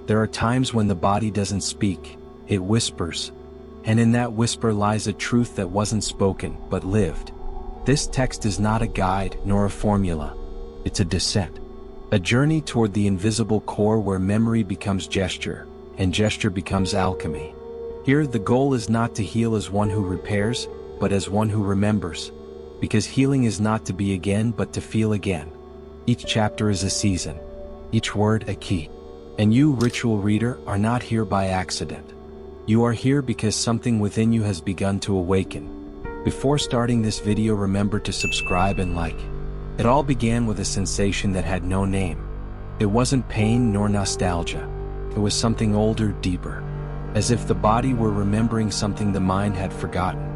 There are times when the body doesn't speak, it whispers. And in that whisper lies a truth that wasn't spoken, but lived. This text is not a guide nor a formula. It's a descent. A journey toward the invisible core where memory becomes gesture, and gesture becomes alchemy. Here the goal is not to heal as one who repairs, but as one who remembers. Because healing is not to be again but to feel again. Each chapter is a season. Each word a key. And you, ritual reader, are not here by accident. You are here because something within you has begun to awaken. Before starting this video, remember to subscribe and like. It all began with a sensation that had no name. It wasn't pain nor nostalgia. It was something older, deeper. As if the body were remembering something the mind had forgotten.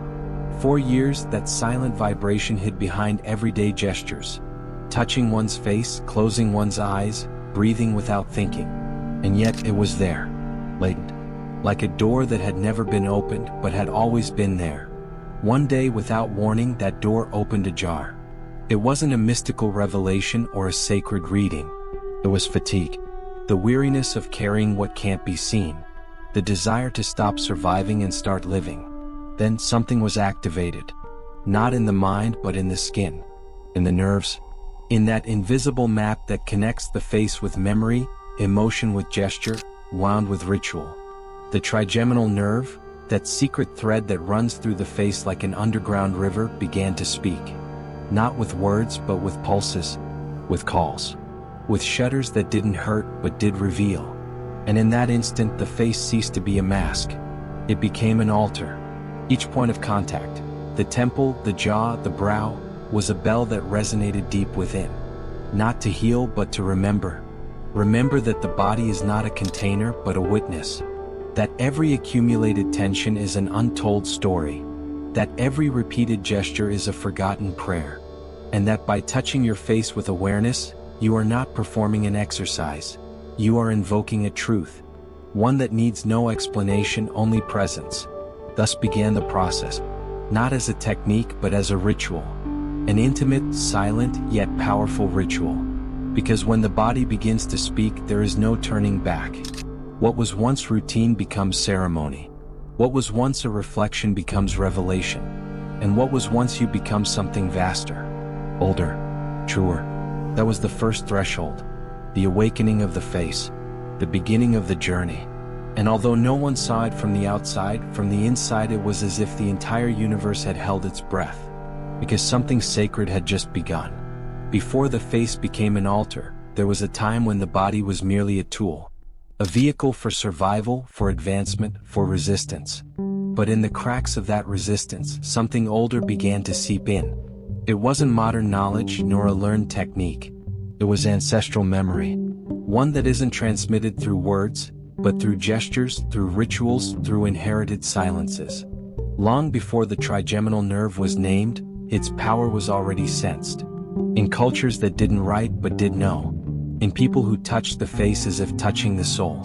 For years, that silent vibration hid behind everyday gestures. Touching one's face, closing one's eyes, breathing without thinking. And yet it was there, latent. Like a door that had never been opened but had always been there. One day, without warning, that door opened ajar. It wasn't a mystical revelation or a sacred reading. It was fatigue. The weariness of carrying what can't be seen. The desire to stop surviving and start living. Then something was activated. Not in the mind but in the skin. In the nerves. In that invisible map that connects the face with memory, emotion with gesture, wound with ritual. The trigeminal nerve, that secret thread that runs through the face like an underground river, began to speak. Not with words but with pulses, with calls, with shudders that didn't hurt but did reveal. And in that instant the face ceased to be a mask. It became an altar. Each point of contact, the temple, the jaw, the brow, was a bell that resonated deep within. Not to heal but to remember. Remember that the body is not a container but a witness. That every accumulated tension is an untold story. That every repeated gesture is a forgotten prayer. And that by touching your face with awareness, you are not performing an exercise. You are invoking a truth. One that needs no explanation, only presence. Thus began the process. Not as a technique but as a ritual. An intimate, silent, yet powerful ritual. Because when the body begins to speak, there is no turning back. What was once routine becomes ceremony. What was once a reflection becomes revelation. And what was once you becomes something vaster, older, truer. That was the first threshold, the awakening of the face, the beginning of the journey. And although no one saw it from the outside, from the inside it was as if the entire universe had held its breath. Because something sacred had just begun. Before the face became an altar, there was a time when the body was merely a tool. A vehicle for survival, for advancement, for resistance. But in the cracks of that resistance, something older began to seep in. It wasn't modern knowledge nor a learned technique. It was ancestral memory. One that isn't transmitted through words, but through gestures, through rituals, through inherited silences. Long before the trigeminal nerve was named, its power was already sensed. In cultures that didn't write but did know. In people who touched the face as if touching the soul.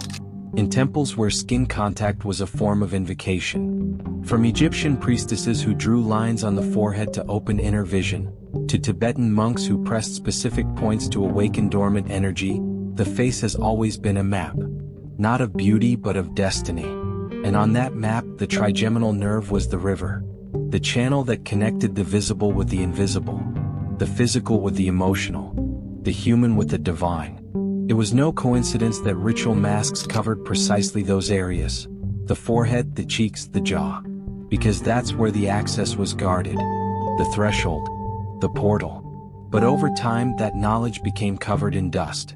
In temples where skin contact was a form of invocation. From Egyptian priestesses who drew lines on the forehead to open inner vision, to Tibetan monks who pressed specific points to awaken dormant energy, the face has always been a map. Not of beauty but of destiny. And on that map, the trigeminal nerve was the river. The channel that connected the visible with the invisible. The physical with the emotional. The human with the divine. It was no coincidence that ritual masks covered precisely those areas. The forehead, the cheeks, the jaw. Because that's where the access was guarded. The threshold. The portal. But over time, that knowledge became covered in dust.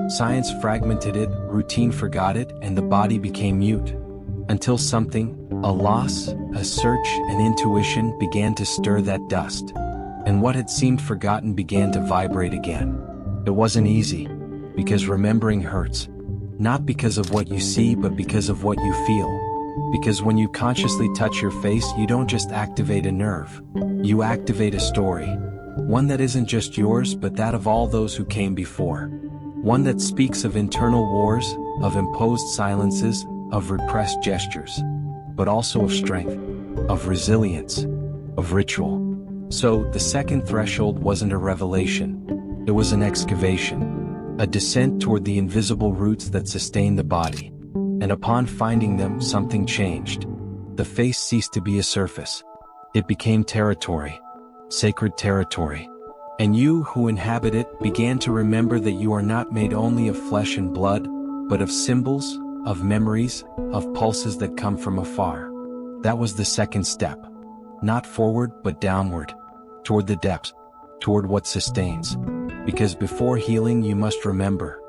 Science fragmented it, routine forgot it, and the body became mute. Until something, a loss, a search, an intuition began to stir that dust. And what had seemed forgotten began to vibrate again. It wasn't easy, because remembering hurts. Not because of what you see but because of what you feel. Because when you consciously touch your face, you don't just activate a nerve. You activate a story. One that isn't just yours but that of all those who came before. One that speaks of internal wars, of imposed silences, of repressed gestures. But also of strength, of resilience, of ritual. So, the second threshold wasn't a revelation. It was an excavation. a descent toward the invisible roots that sustain the body. And upon finding them, something changed. The face ceased to be a surface. It became territory, sacred territory. And you who inhabit it began to remember that you are not made only of flesh and blood, but of symbols, of memories, of pulses that come from afar. That was the second step. Not forward, but downward, toward the depths, toward what sustains. Because before healing you must remember,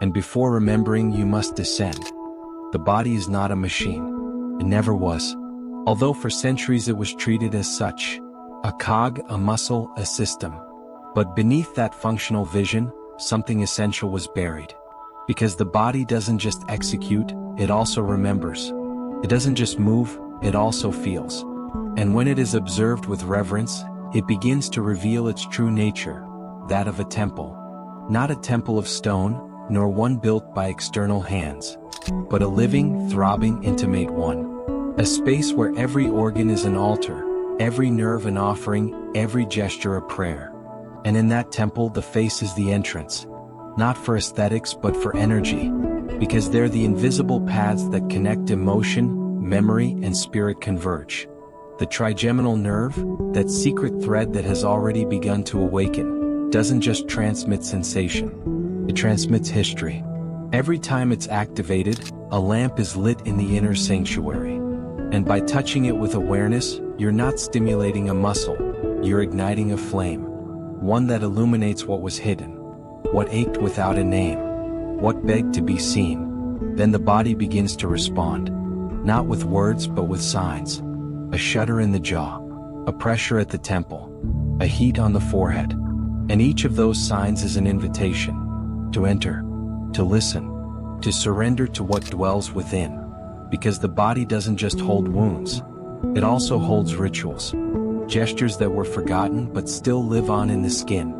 and before remembering you must descend. The body is not a machine. It never was. Although for centuries it was treated as such. A cog, a muscle, a system. But beneath that functional vision, something essential was buried. Because the body doesn't just execute, it also remembers. It doesn't just move, it also feels. And when it is observed with reverence, it begins to reveal its true nature, that of a temple. Not a temple of stone, nor one built by external hands, but a living, throbbing, intimate one. A space where every organ is an altar, every nerve an offering, every gesture a prayer. And in that temple the face is the entrance, not for aesthetics but for energy, because there the invisible paths that connect emotion, memory, and spirit converge. The trigeminal nerve, that secret thread that has already begun to awaken, doesn't just transmit sensation. It transmits history. Every time it's activated, a lamp is lit in the inner sanctuary. And by touching it with awareness, you're not stimulating a muscle, you're igniting a flame. One that illuminates what was hidden, what ached without a name, what begged to be seen. Then the body begins to respond, not with words but with signs. A shudder in the jaw, a pressure at the temple, a heat on the forehead. And each of those signs is an invitation to enter, to listen, to surrender to what dwells within. Because the body doesn't just hold wounds, it also holds rituals. Gestures that were forgotten but still live on in the skin.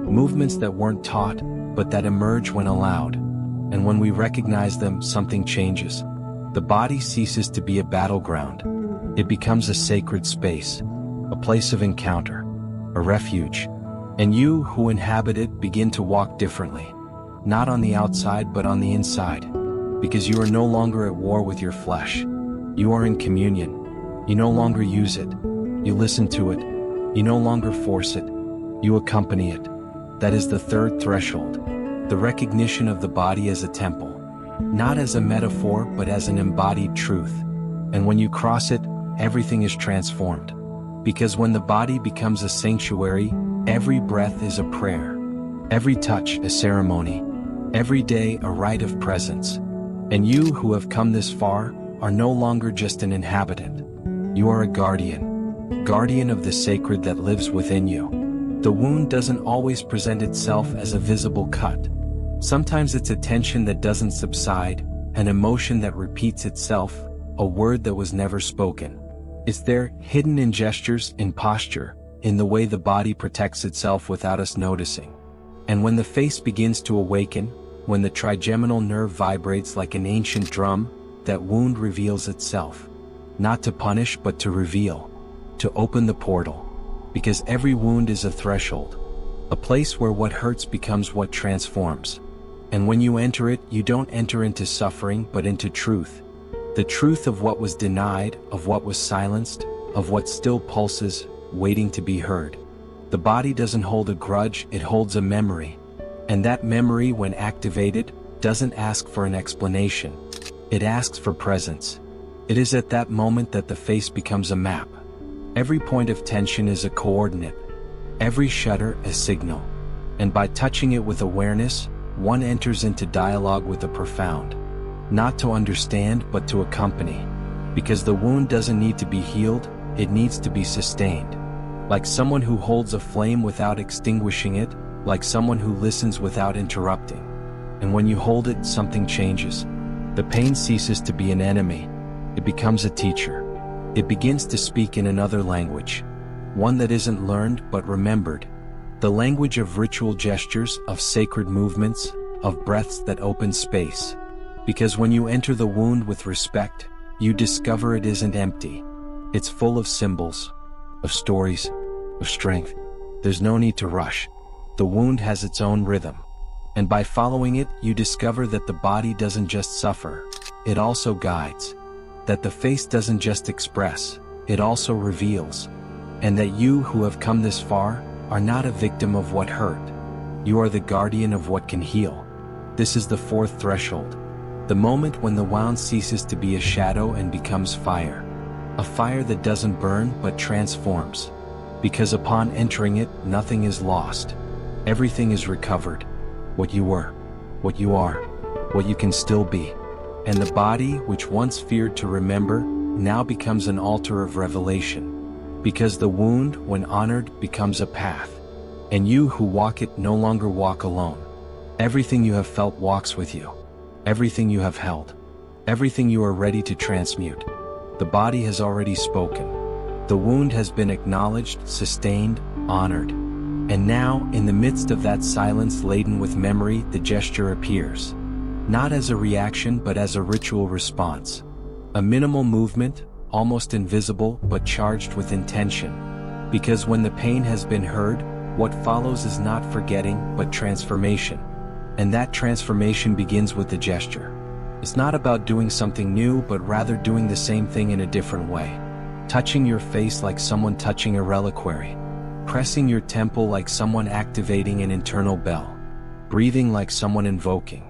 Movements that weren't taught, but that emerge when allowed. And when we recognize them, something changes. The body ceases to be a battleground. It becomes a sacred space, a place of encounter, a refuge. And you who inhabit it begin to walk differently. Not on the outside but on the inside. Because you are no longer at war with your flesh. You are in communion. You no longer use it. You listen to it. You no longer force it. You accompany it. That is the third threshold. The recognition of the body as a temple. Not as a metaphor but as an embodied truth. And when you cross it, everything is transformed. Because when the body becomes a sanctuary, every breath is a prayer. Every touch a ceremony. Every day a rite of presence. And you who have come this far are no longer just an inhabitant. You are a guardian. Guardian of the sacred that lives within you. The wound doesn't always present itself as a visible cut. Sometimes it's a tension that doesn't subside, an emotion that repeats itself, a word that was never spoken. It's there, hidden in gestures, in posture, in the way the body protects itself without us noticing. And when the face begins to awaken, when the trigeminal nerve vibrates like an ancient drum, that wound reveals itself. Not to punish but to reveal. To open the portal. Because every wound is a threshold. A place where what hurts becomes what transforms. And when you enter it, you don't enter into suffering but into truth. The truth of what was denied, of what was silenced, of what still pulses, waiting to be heard. The body doesn't hold a grudge, it holds a memory. And that memory, when activated, doesn't ask for an explanation. It asks for presence. It is at that moment that the face becomes a map. Every point of tension is a coordinate. Every shudder a signal. And by touching it with awareness, one enters into dialogue with the profound. Not to understand, but to accompany. Because the wound doesn't need to be healed, it needs to be sustained. Like someone who holds a flame without extinguishing it, like someone who listens without interrupting. And when you hold it, something changes. The pain ceases to be an enemy. It becomes a teacher. It begins to speak in another language. One that isn't learned but remembered. The language of ritual gestures, of sacred movements, of breaths that open space. Because when you enter the wound with respect, you discover it isn't empty. It's full of symbols, of stories, of strength. There's no need to rush. The wound has its own rhythm. And by following it, you discover that the body doesn't just suffer, it also guides. That the face doesn't just express, it also reveals. And that you who have come this far are not a victim of what hurt. You are the guardian of what can heal. This is the fourth threshold. The moment when the wound ceases to be a shadow and becomes fire. A fire that doesn't burn but transforms. Because upon entering it, nothing is lost. Everything is recovered. What you were, what you are, what you can still be. And the body, which once feared to remember, now becomes an altar of revelation. Because the wound, when honored, becomes a path. And you who walk it no longer walk alone. Everything you have felt walks with you. Everything you have held. Everything you are ready to transmute. The body has already spoken. The wound has been acknowledged, sustained, honored. And now, in the midst of that silence laden with memory, the gesture appears. Not as a reaction but as a ritual response. A minimal movement, almost invisible but charged with intention. Because when the pain has been heard, what follows is not forgetting but transformation. And that transformation begins with the gesture. It's not about doing something new but rather doing the same thing in a different way. Touching your face like someone touching a reliquary. Pressing your temple like someone activating an internal bell. Breathing like someone invoking.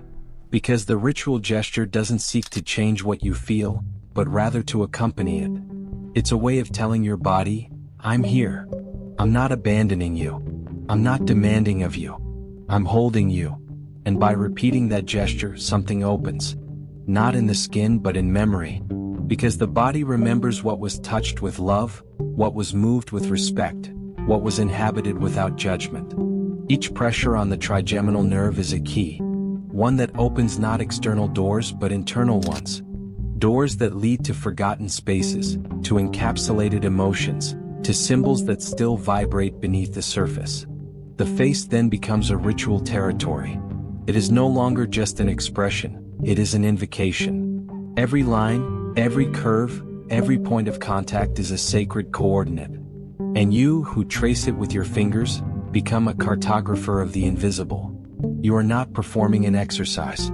Because the ritual gesture doesn't seek to change what you feel, but rather to accompany it. It's a way of telling your body, I'm here. I'm not abandoning you. I'm not demanding of you. I'm holding you. And by repeating that gesture, something opens. Not in the skin but in memory. Because the body remembers what was touched with love, what was moved with respect, what was inhabited without judgment. Each pressure on the trigeminal nerve is a key. One that opens not external doors but internal ones. Doors that lead to forgotten spaces, to encapsulated emotions, to symbols that still vibrate beneath the surface. The face then becomes a ritual territory. It is no longer just an expression, it is an invocation. Every line, every curve, every point of contact is a sacred coordinate. And you, who trace it with your fingers, become a cartographer of the invisible. You are not performing an exercise.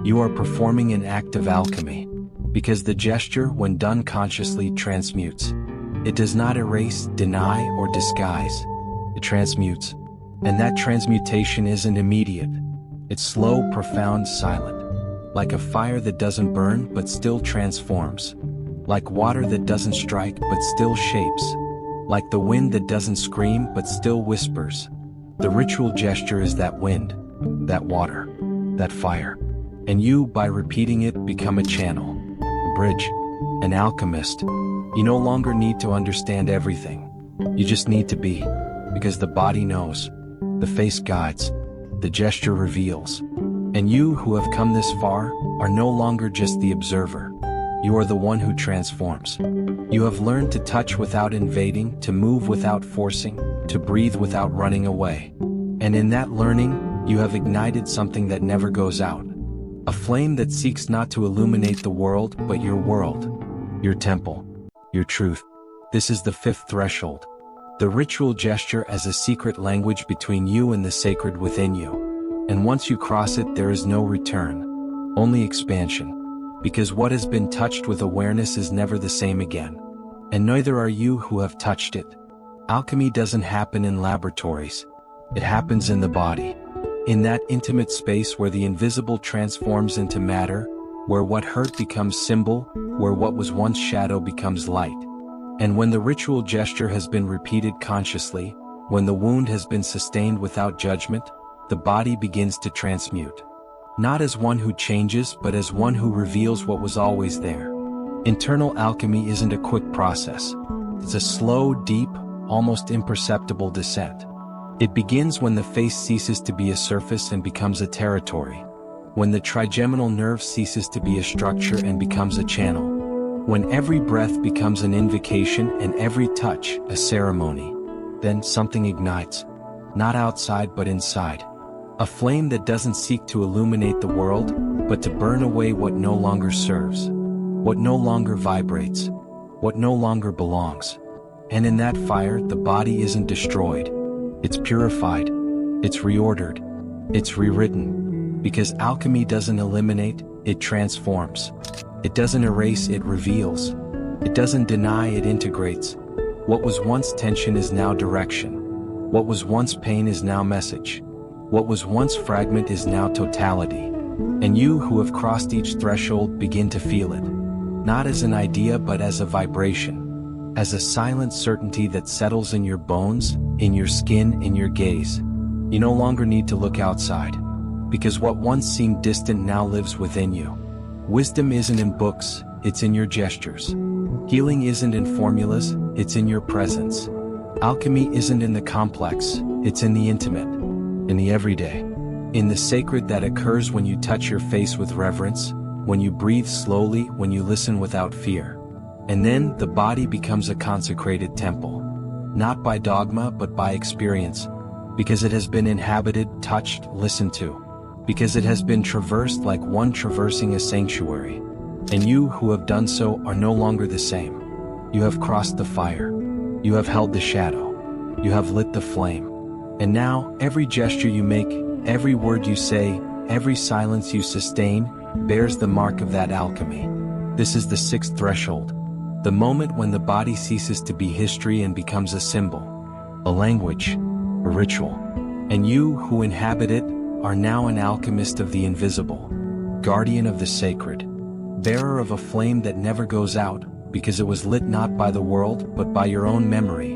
You are performing an act of alchemy. Because the gesture, when done consciously, transmutes. It does not erase, deny, or disguise. It transmutes. And that transmutation isn't immediate. It's slow, profound, silent. Like a fire that doesn't burn but still transforms. Like water that doesn't strike but still shapes. Like the wind that doesn't scream but still whispers. The ritual gesture is that wind, that water, that fire. And you, by repeating it, become a channel, a bridge, an alchemist. You no longer need to understand everything. You just need to be, because the body knows, the face guides, the gesture reveals. And you, who have come this far, are no longer just the observer. You are the one who transforms. You have learned to touch without invading, to move without forcing, to breathe without running away. And in that learning, you have ignited something that never goes out. A flame that seeks not to illuminate the world, but your world. Your temple. Your truth. This is the fifth threshold. The ritual gesture as a secret language between you and the sacred within you. And once you cross it, there is no return. Only expansion. Because what has been touched with awareness is never the same again. And neither are you who have touched it. Alchemy doesn't happen in laboratories. It happens in the body. In that intimate space where the invisible transforms into matter, where what hurt becomes symbol, where what was once shadow becomes light. And when the ritual gesture has been repeated consciously, when the wound has been sustained without judgment, the body begins to transmute. Not as one who changes, but as one who reveals what was always there. Internal alchemy isn't a quick process. It's a slow, deep, almost imperceptible descent. It begins when the face ceases to be a surface and becomes a territory. When the trigeminal nerve ceases to be a structure and becomes a channel. When every breath becomes an invocation and every touch a ceremony. Then something ignites. Not outside but inside. A flame that doesn't seek to illuminate the world, but to burn away what no longer serves. What no longer vibrates. What no longer belongs. And in that fire, the body isn't destroyed. It's purified. It's reordered. It's rewritten. Because alchemy doesn't eliminate, it transforms. It doesn't erase, it reveals. It doesn't deny, it integrates. What was once tension is now direction. What was once pain is now message. What was once fragment is now totality. And you who have crossed each threshold begin to feel it. Not as an idea but as a vibration. As a silent certainty that settles in your bones, in your skin, in your gaze. You no longer need to look outside. Because what once seemed distant now lives within you. Wisdom isn't in books, it's in your gestures. Healing isn't in formulas, it's in your presence. Alchemy isn't in the complex, it's in the intimate. In the everyday. In the sacred that occurs when you touch your face with reverence, when you breathe slowly, when you listen without fear. And then the body becomes a consecrated temple. Not by dogma but by experience. Because it has been inhabited, touched, listened to. Because it has been traversed like one traversing a sanctuary. And you who have done so are no longer the same. You have crossed the fire. You have held the shadow. You have lit the flame. And now, every gesture you make, every word you say, every silence you sustain, bears the mark of that alchemy. This is the sixth threshold. The moment when the body ceases to be history and becomes a symbol. A language. A ritual. And you who inhabit it, are now an alchemist of the invisible, guardian of the sacred, bearer of a flame that never goes out, because it was lit not by the world but by your own memory,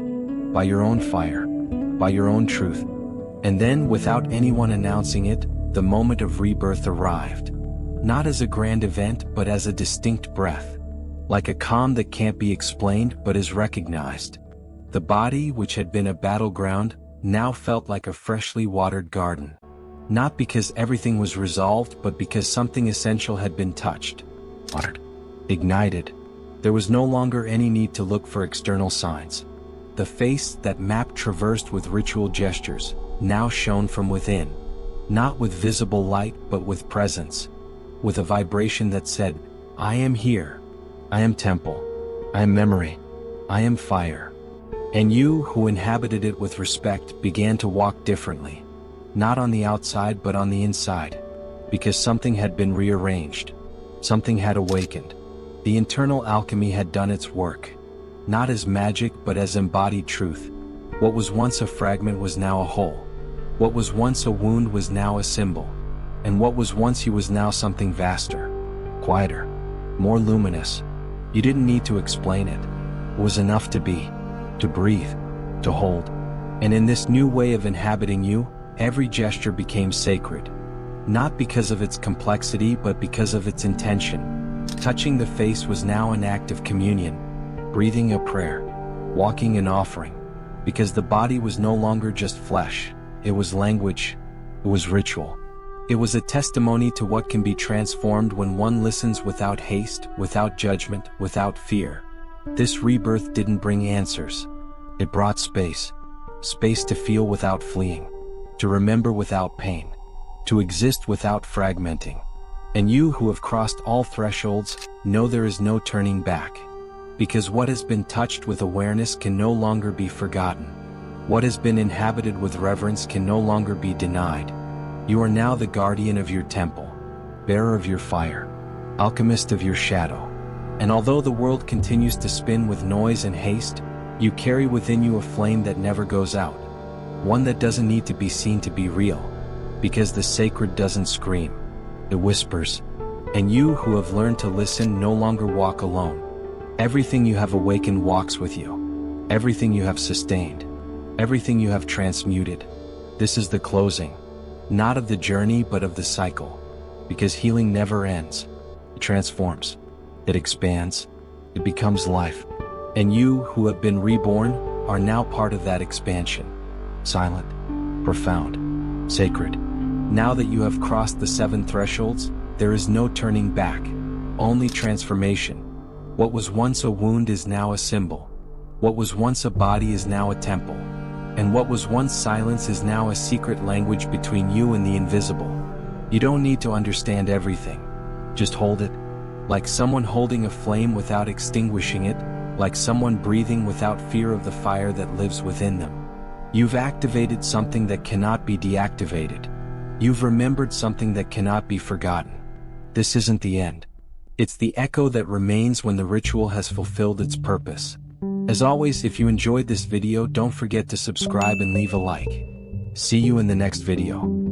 by your own fire, by your own truth. And then, without anyone announcing it, the moment of rebirth arrived. Not as a grand event but as a distinct breath. Like a calm that can't be explained but is recognized. The body, which had been a battleground, now felt like a freshly watered garden. Not because everything was resolved but because something essential had been touched, watered, ignited. There was no longer any need to look for external signs. The face, that map traversed with ritual gestures, now shone from within. Not with visible light but with presence. With a vibration that said, I am here. I am temple. I am memory. I am fire. And you who inhabited it with respect began to walk differently. Not on the outside but on the inside. Because something had been rearranged. Something had awakened. The internal alchemy had done its work. Not as magic but as embodied truth. What was once a fragment was now a whole. What was once a wound was now a symbol. And what was once you was now something vaster. Quieter. More luminous. You didn't need to explain it. It was enough to be. To breathe. To hold. And in this new way of inhabiting you, every gesture became sacred. Not because of its complexity but because of its intention. Touching the face was now an act of communion. Breathing a prayer. Walking an offering. Because the body was no longer just flesh. It was language. It was ritual. It was a testimony to what can be transformed when one listens without haste, without judgment, without fear. This rebirth didn't bring answers. It brought space. Space to feel without fleeing. To remember without pain. To exist without fragmenting. And you who have crossed all thresholds, know there is no turning back. Because what has been touched with awareness can no longer be forgotten. What has been inhabited with reverence can no longer be denied. You are now the guardian of your temple, bearer of your fire, alchemist of your shadow. And although the world continues to spin with noise and haste, you carry within you a flame that never goes out. One that doesn't need to be seen to be real. Because the sacred doesn't scream, it whispers. And you who have learned to listen no longer walk alone. Everything you have awakened walks with you. Everything you have sustained. Everything you have transmuted. This is the closing. Not of the journey but of the cycle. Because healing never ends. It transforms. It expands. It becomes life. And you who have been reborn are now part of that expansion. Silent. Profound. Sacred. Now that you have crossed the 7 thresholds, there is no turning back. Only transformation. What was once a wound is now a symbol. What was once a body is now a temple. And what was once silence is now a secret language between you and the invisible. You don't need to understand everything. Just hold it. Like someone holding a flame without extinguishing it, like someone breathing without fear of the fire that lives within them. You've activated something that cannot be deactivated. You've remembered something that cannot be forgotten. This isn't the end. It's the echo that remains when the ritual has fulfilled its purpose. As always, if you enjoyed this video, don't forget to subscribe and leave a like. See you in the next video.